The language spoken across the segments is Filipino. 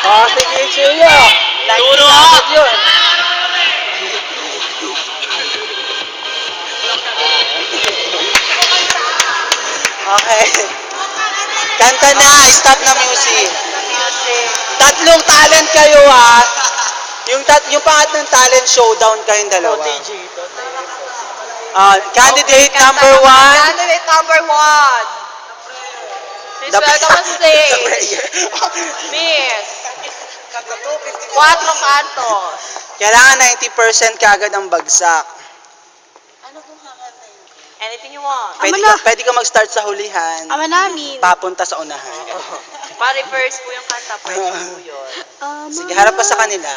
Oh, sige, chill nyo. Turo! Yun. Okay. Kanta na, stop na music. Tatlong talent kayo ha. Yung pangatlong talent showdown kayong dalawa. Candidate number one. Candidate number one. Please welcome on stage. Miss. Cuatro cantos. Kailangan 90% kagad ang bagsak. Anything you want. Pwede ka mag-start sa hulihan. Ama namin. Papunta sa unahan. Pa-reverse po yung kanta. Pwede po yun. Sige, harap ka sa kanila.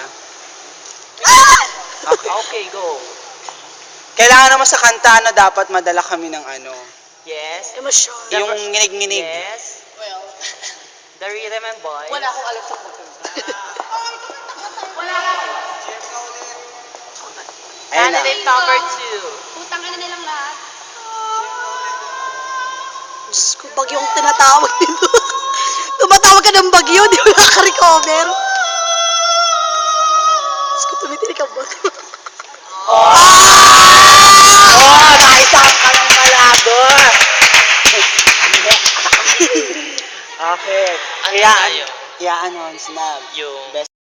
Okay. Okay, go. Kailangan naman sa kanta, dapat madala kami ng Yes. Emosyon. yung nginig-nginig. Yes. The rhythm and boy. Wala akong alam sa pagkanta. Ayan na. Candidate number two. Putang ina nilang lahat. Diyos ko, bagyong tinatawag dito. Tumatawag ka ng bagyo, di mo nakaka-recover. Diyos ko, tumitinig ang bato. Naisang ka ng malado. Okay. Kaya, tayo? kaya ano, snap. Yung Best